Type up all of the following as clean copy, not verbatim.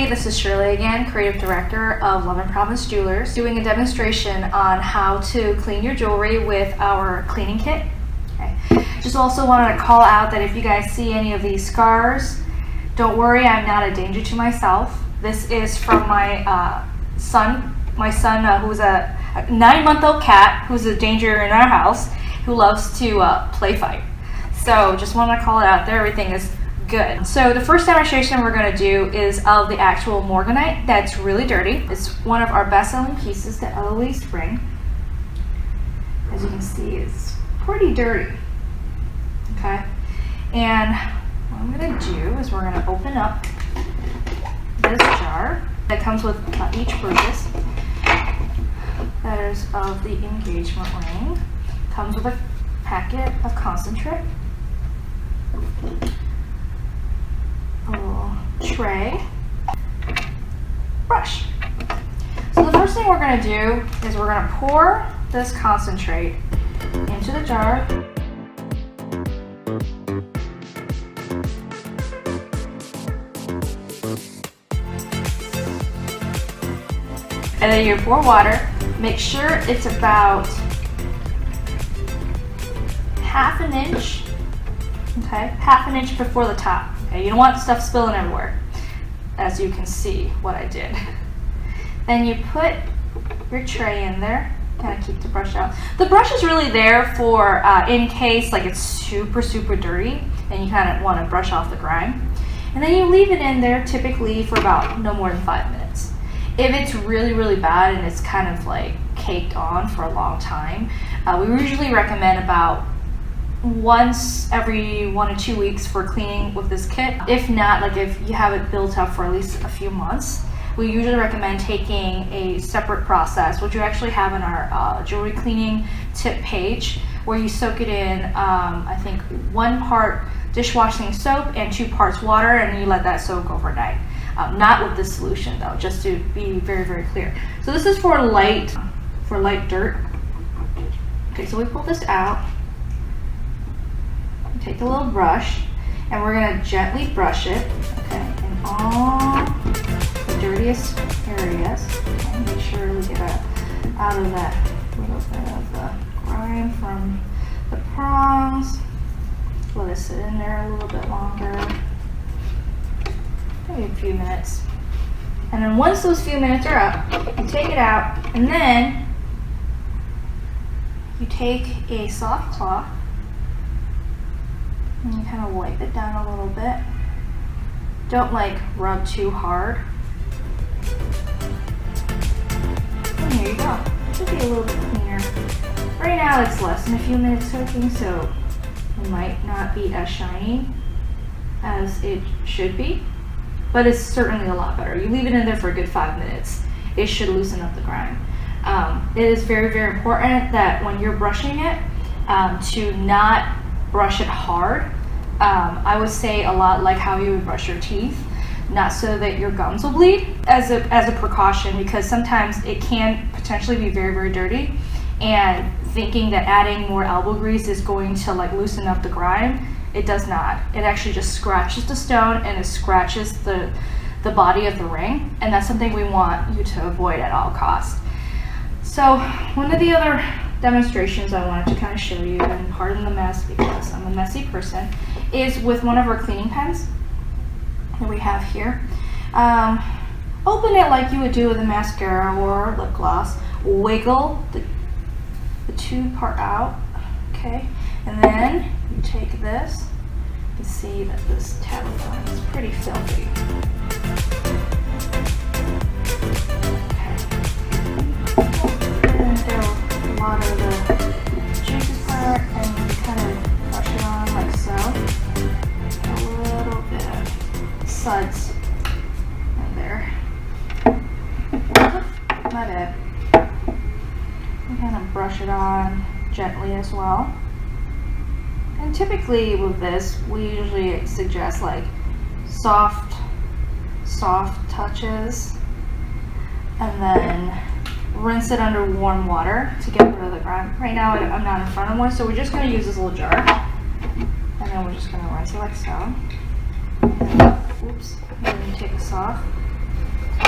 everybody, this is Shirley again, Creative Director of Lemon Province Jewelers, doing a demonstration on how to clean your jewelry with our cleaning kit. Okay. Just also wanted to call out that if you guys see any of these scars, don't worry, I'm not a danger to myself. This is from my son, who's a 9-month-old cat who's a danger in our house, who loves to play fight. So just wanted to call it out there, everything is good. So the first demonstration we're going to do is of the actual Morganite that's really dirty. It's one of our best-selling pieces that Eloise bring. As you can see, it's pretty dirty. Okay, and what I'm going to do is we're going to open up this jar that comes with each purchase. That is of the engagement ring. Comes with a packet of concentrate, a little tray, brush. So the first thing we're going to do is we're going to pour this concentrate into the jar. And then you pour water. Make sure it's about half an inch, okay, half an inch before the top. Okay, you don't want stuff spilling everywhere, as you can see what I did. Then you put your tray in there, kind of keep the brush out. The brush is really there for in case like it's super dirty and you kind of want to brush off the grime. And then you leave it in there typically for about no more than 5 minutes. If it's really bad and it's kind of like caked on for a long time, we usually recommend about once every 1 to 2 weeks for cleaning with this kit. If not, like if you have it built up for at least a few months, we usually recommend taking a separate process, which you actually have in our jewelry cleaning tip page, where you soak it in, I think 1 part dishwashing soap and 2 parts water, and you let that soak overnight. Not with this solution though, just to be very clear. So this is for light dirt. Okay, so we pull this out. Take the little brush, and we're going to gently brush it, okay, in all the dirtiest areas. Okay, make sure we get out of that little bit of the grime from the prongs. Let it sit in there a little bit longer, maybe a few minutes. And then once those few minutes are up, you take it out, and then you take a soft cloth and you kind of wipe it down a little bit. Don't like rub too hard. And here you go. Should be a little bit cleaner. Right now it's less than a few minutes soaking, so it might not be as shiny as it should be, but it's certainly a lot better. You leave it in there for a good 5 minutes. It should loosen up the grime. It is very important that when you're brushing it, to not brush it hard. I would say a lot like how you would brush your teeth, not so that your gums will bleed, as a precaution, because sometimes it can potentially be very dirty, and thinking that adding more elbow grease is going to like loosen up the grime, it does not. It actually just scratches the stone, and it scratches the body of the ring, and that's something we want you to avoid at all costs. So one of the other demonstrations I wanted to kind of show you, and pardon the mess because I'm a messy person, is with one of our cleaning pens that we have here. Open it like you would do with a mascara or lip gloss. Wiggle the tube part out, okay? And then you take this. You can see that this telephone is pretty filthy. A lot of the juices part, and you kind of brush it on like so. A little bit of suds in there. My bad. And kind of brush it on gently as well. And typically with this, we usually suggest like soft touches, and then rinse it under warm water to get rid of the grime. Right now I'm not in front of one, so we're just going to use this little jar, and then we're just going to rinse it like so. Oops, and then take this off.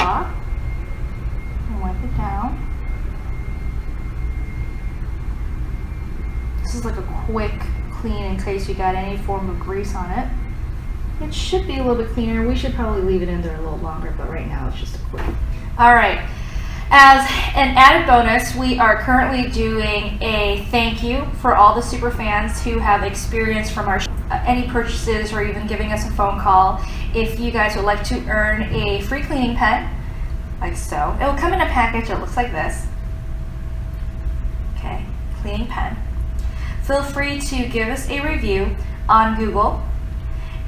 top and wipe it down. This is like a quick clean in case you got any form of grease on it. It should be a little bit cleaner. We should probably leave it in there a little longer, but right now it's just a quick. All right. As an added bonus, we are currently doing a thank you for all the super fans who have experienced from our any purchases or even giving us a phone call. If you guys would like to earn a free cleaning pen, like so. It will come in a package. It looks like this. Okay, cleaning pen. Feel free to give us a review on Google.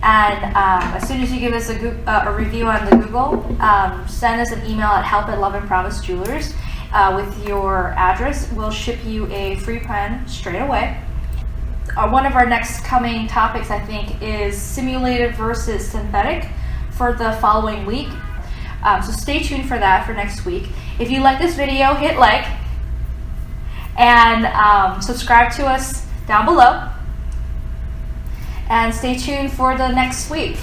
And as soon as you give us a review on the Google, send us an email at help@Love and Promise Jewelers with your address. We'll ship you a free pen straight away. One of our next coming topics, I think, is simulated versus synthetic for the following week. So stay tuned for that for next week. If you like this video, hit like and subscribe to us down below. And stay tuned for the next week.